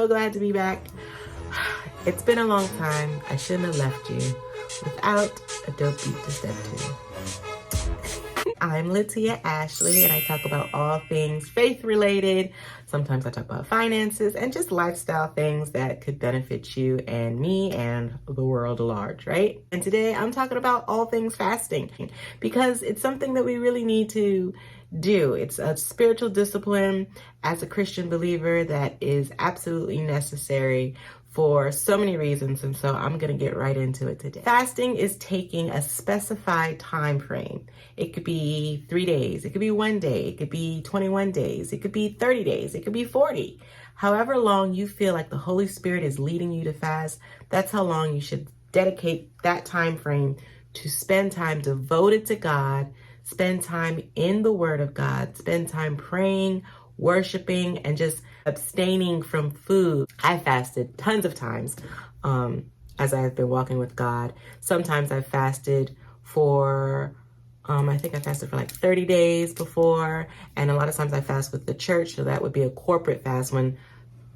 so glad to be back. It's been a long time. I shouldn't have left you without a dope beat to step to. I'm Latia Ashley, and I talk about all things faith-related. Sometimes I talk about finances and just lifestyle things that could benefit you and me and the world at large, right? And today I'm talking about all things fasting because it's something that we really need to do. It's a spiritual discipline as a Christian believer that is absolutely necessary for so many reasons, and so I'm going to get right into it today. Fasting is taking a specified time frame. It could be 3 days, it could be 1 day, it could be 21 days, it could be 30 days, it could be 40. However long you feel like the Holy Spirit is leading you to fast, that's how long you should dedicate that time frame to spend time devoted to God, spend time in the Word of God, spend time praying, worshiping, and just abstaining from food. I fasted tons of times as I have been walking with God. Sometimes I fasted for, I think I fasted for like 30 days before, and a lot of times I fast with the church, so that would be a corporate fast when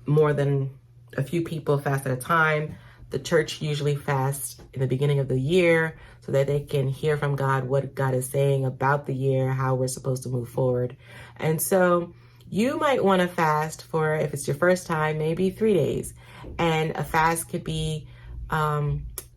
more than a few people fast at a time. The church usually fasts in the beginning of the year so that they can hear from God what God is saying about the year, how we're supposed to move forward. And so you might want to fast for, if it's your first time, maybe 3 days. And a fast could be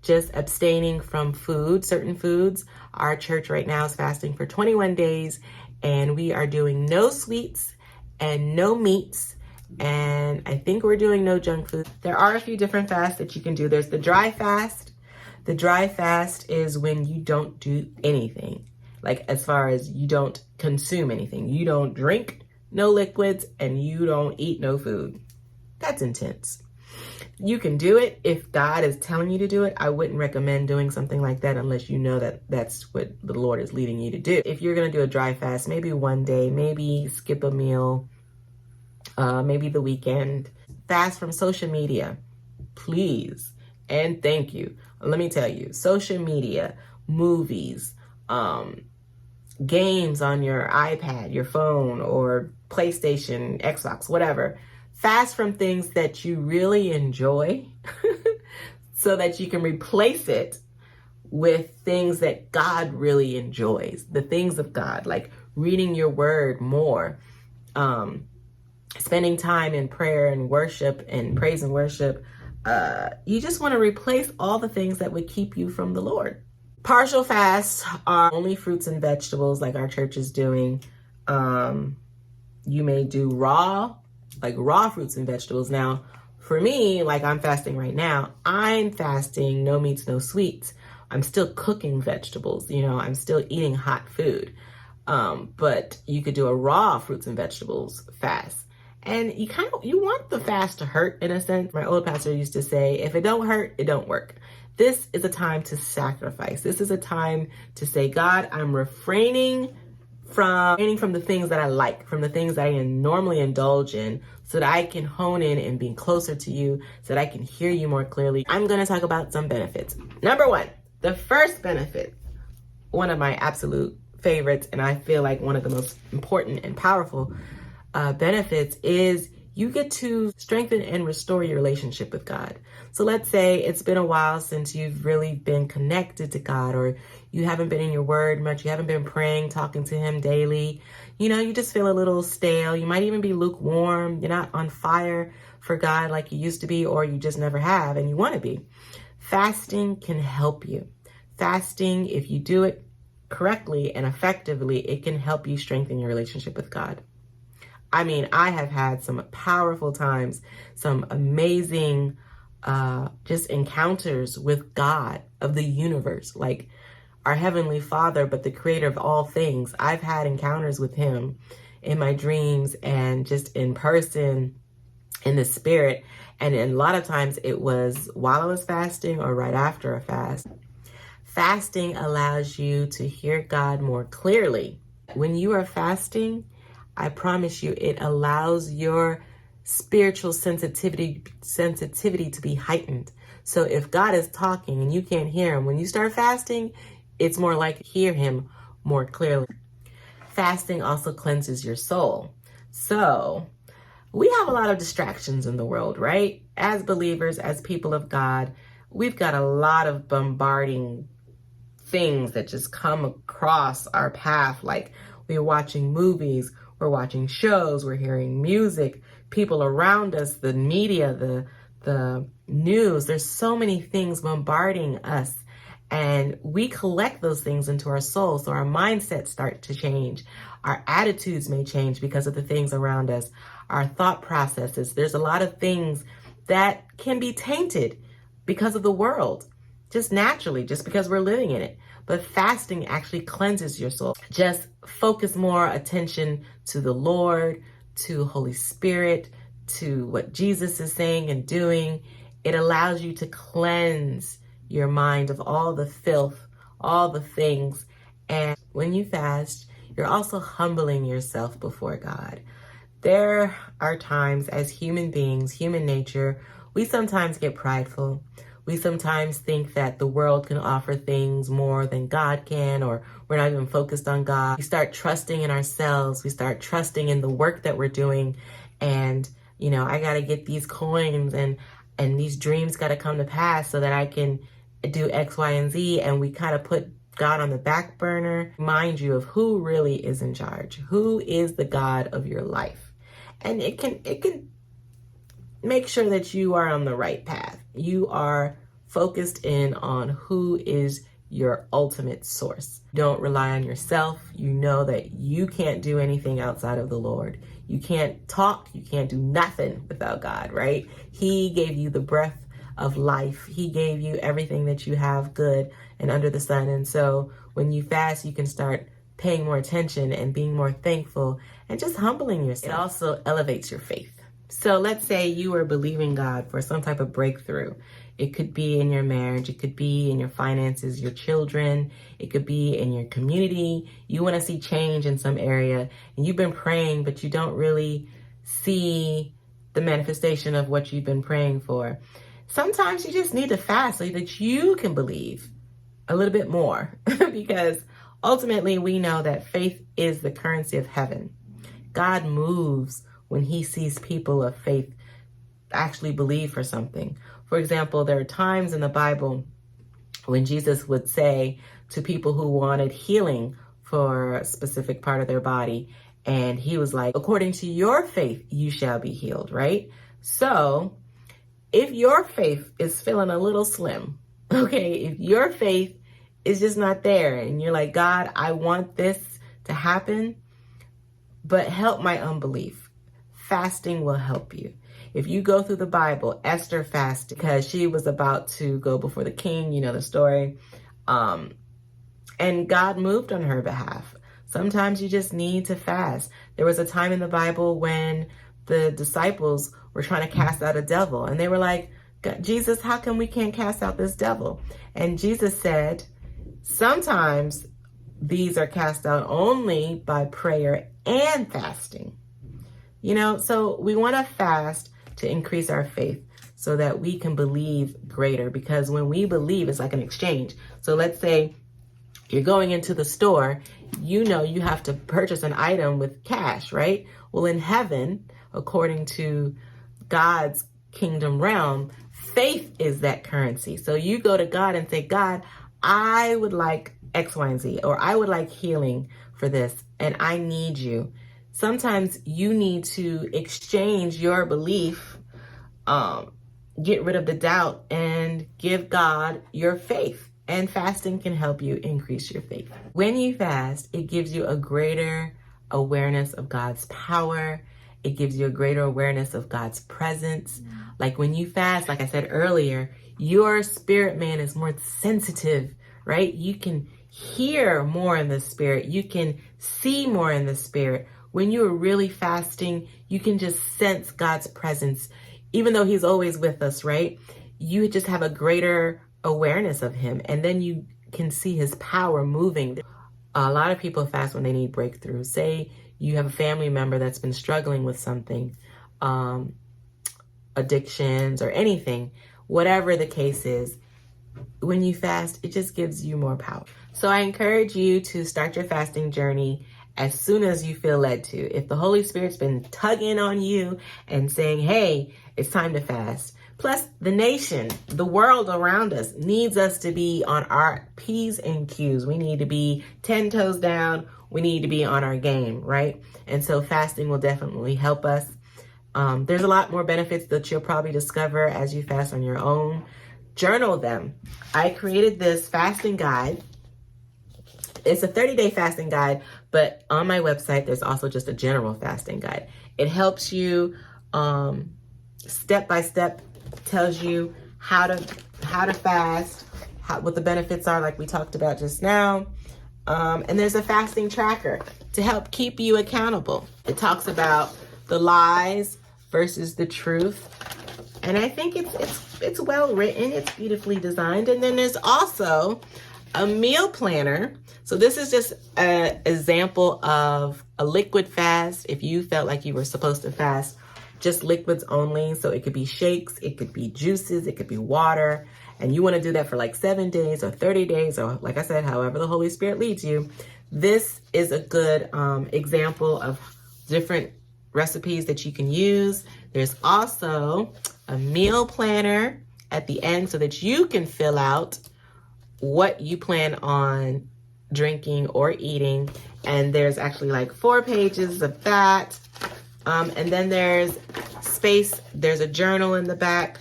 just abstaining from food, certain foods. Our church right now is fasting for 21 days, and we are doing no sweets and no meats. And I think we're doing no junk food. There are a few different fasts that you can do. There's the dry fast. The dry fast is when you don't do anything. Like, as far as you don't consume anything. You don't drink no liquids, and you don't eat no food. That's intense. You can do it if God is telling you to do it. I wouldn't recommend doing something like that unless you know that that's what the Lord is leading you to do. If you're going to do a dry fast, maybe 1 day, maybe skip a meal, maybe the weekend. Fast from social media, please, and thank you. Let me tell you, social media, movies, games on your iPad, your phone, or PlayStation, Xbox, whatever. Fast from things that you really enjoy so that you can replace it with things that God really enjoys, the things of God, like reading your word more, spending time in prayer and worship and praise and worship. You just want to replace all the things that would keep you from the Lord. Partial fasts are only fruits and vegetables, like our church is doing. You may do raw fruits and vegetables. Now, for me, like I'm fasting right now, I'm fasting no meats, no sweets. I'm still cooking vegetables, I'm still eating hot food. But you could do a raw fruits and vegetables fast. And you want the fast to hurt, in a sense. My old pastor used to say, if it don't hurt, it don't work. This is a time to sacrifice. This is a time to say, God, I'm refraining from the things that I like, from the things that I normally indulge in, so that I can hone in and be closer to you, so that I can hear you more clearly. I'm going to talk about some benefits. Number one, the first benefit, one of my absolute favorites, and I feel like one of the most important and powerful benefits, is you get to strengthen and restore your relationship with God. So let's say it's been a while since you've really been connected to God, or you haven't been in your word much, you haven't been praying, talking to him daily. You just feel a little stale. You might even be lukewarm. You're not on fire for God like you used to be, or you just never have and you want to be. Fasting can help you. Fasting, if you do it correctly and effectively, it can help you strengthen your relationship with God. I mean, I have had some powerful times, some amazing just encounters with God of the universe, like our Heavenly Father, but the creator of all things. I've had encounters with him in my dreams and just in person, in the spirit. And a lot of times it was while I was fasting or right after a fast. Fasting allows you to hear God more clearly. When you are fasting, I promise you, it allows your spiritual sensitivity to be heightened. So if God is talking and you can't hear him, when you start fasting, it's more likely to hear him more clearly. Fasting also cleanses your soul. So we have a lot of distractions in the world, right? As believers, as people of God, we've got a lot of bombarding things that just come across our path. Like we're watching movies, we're watching shows, we're hearing music, people around us, the media, the news. There's so many things bombarding us, and we collect those things into our soul. So our mindsets start to change. Our attitudes may change because of the things around us. Our thought processes. There's a lot of things that can be tainted because of the world, just naturally, just because we're living in it. But fasting actually cleanses your soul. Just focus more attention to the Lord, to Holy Spirit, to what Jesus is saying and doing. It allows you to cleanse your mind of all the filth, all the things. And when you fast, you're also humbling yourself before God. There are times as human beings, human nature, we sometimes get prideful. We sometimes think that the world can offer things more than God can, or we're not even focused on God. We start trusting in ourselves. We start trusting in the work that we're doing. And, you know, I got to get these coins and these dreams got to come to pass so that I can do X, Y, and Z. And we kind of put God on the back burner. Remind you of who really is in charge, who is the God of your life. And it can make sure that you are on the right path. You are focused in on who is your ultimate source. Don't rely on yourself. You know that you can't do anything outside of the Lord. You can't talk. You can't do nothing without God, right? He gave you the breath of life. He gave you everything that you have good and under the sun. And so when you fast, you can start paying more attention and being more thankful and just humbling yourself. It also elevates your faith. So let's say you are believing God for some type of breakthrough. It could be in your marriage. It could be in your finances, your children. It could be in your community. You want to see change in some area and you've been praying, but you don't really see the manifestation of what you've been praying for. Sometimes you just need to fast so that you can believe a little bit more because ultimately we know that faith is the currency of heaven. God moves when he sees people of faith actually believe for something. For example, there are times in the Bible when Jesus would say to people who wanted healing for a specific part of their body, and he was like, according to your faith, you shall be healed, right? So if your faith is feeling a little slim, okay, if your faith is just not there and you're like, God, I want this to happen, but help my unbelief. Fasting will help you. If you go through the Bible, Esther fasted because she was about to go before the king, you know the story, and God moved on her behalf. Sometimes you just need to fast. There was a time in the Bible when the disciples were trying to cast out a devil, and they were like, Jesus, how come we can't cast out this devil? And Jesus said, sometimes these are cast out only by prayer and fasting. You know, so we want to fast to increase our faith so that we can believe greater, because when we believe, it's like an exchange. So let's say you're going into the store, you know, you have to purchase an item with cash, right? Well, in heaven, according to God's kingdom realm, faith is that currency. So you go to God and say, God, I would like X, Y, and Z, or I would like healing for this, and I need you. Sometimes you need to exchange your belief, get rid of the doubt, and give God your faith. And fasting can help you increase your faith. When you fast, it gives you a greater awareness of God's power. It gives you a greater awareness of God's presence. Like when you fast, like I said earlier, your spirit man is more sensitive, right? You can hear more in the spirit. You can see more in the spirit. When you're really fasting, you can just sense God's presence, even though he's always with us, right? You just have a greater awareness of him, and then you can see his power moving. A lot of people fast when they need breakthrough. Say you have a family member that's been struggling with something, addictions or anything, whatever the case is. When you fast, it just gives you more power. So I encourage you to start your fasting journey as soon as you feel led to. If the Holy Spirit's been tugging on you and saying, hey, it's time to fast. Plus, the nation, the world around us needs us to be on our P's and Q's. We need to be 10 toes down. We need to be on our game, right? And so fasting will definitely help us. There's a lot more benefits that you'll probably discover as you fast on your own. Journal them. I created this fasting guide. It's a 30-day fasting guide, but on my website, there's also just a general fasting guide. It helps you step by step, tells you how to fast, what the benefits are, like we talked about just now. And there's a fasting tracker to help keep you accountable. It talks about the lies versus the truth. And I think it's well written, it's beautifully designed. And then there's also a meal planner. So this is just an example of a liquid fast. If you felt like you were supposed to fast just liquids only, so it could be shakes, it could be juices, it could be water, and you want to do that for like 7 days or 30 days, or like I said, however the Holy Spirit leads you. This is a good example of different recipes that you can use. There's also a meal planner at the end so that you can fill out what you plan on drinking or eating. And there's actually like 4 pages of that. And then there's space. There's a journal in the back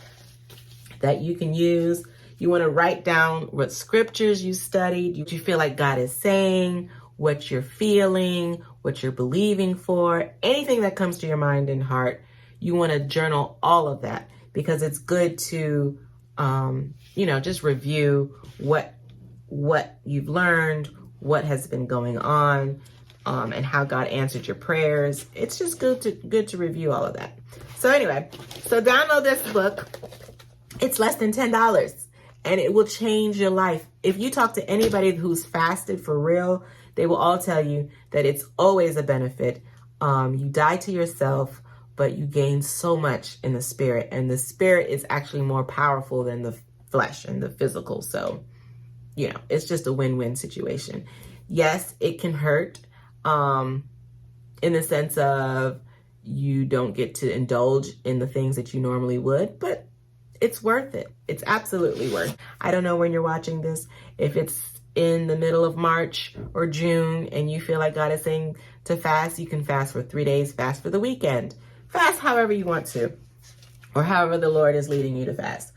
that you can use. You want to write down what scriptures you studied, what you feel like God is saying, what you're feeling, what you're believing for, anything that comes to your mind and heart. You want to journal all of that because it's good to, just review what you've learned, what has been going on, and how God answered your prayers. It's just good to review all of that. So anyway, so download this book. It's less than $10 and it will change your life. If you talk to anybody who's fasted for real, they will all tell you that it's always a benefit. You die to yourself, but you gain so much in the spirit, and the spirit is actually more powerful than the flesh and the physical. So, it's just a win-win situation. Yes, it can hurt in the sense of you don't get to indulge in the things that you normally would, but it's worth it. It's absolutely worth it. I don't know when you're watching this, if it's in the middle of March or June and you feel like God is saying to fast, you can fast for 3 days, fast for the weekend, fast however you want to, or however the Lord is leading you to fast.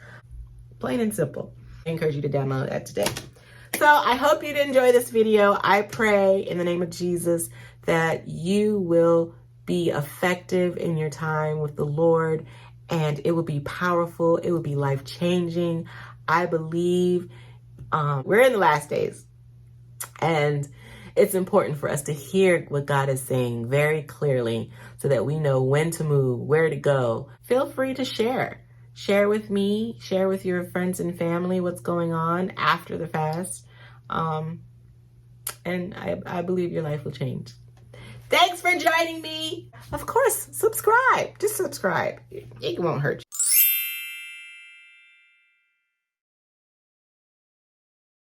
Plain and simple. I encourage you to download that today. So I hope you'd enjoy this video. I pray in the name of Jesus that you will be effective in your time with the Lord, and it will be powerful. It will be life-changing. I believe we're in the last days, and it's important for us to hear what God is saying very clearly so that we know when to move, where to go. Feel free to share. Share with me, share with your friends and family what's going on after the fast. And I believe your life will change. Thanks for joining me. Of course, subscribe. Just subscribe. It won't hurt you.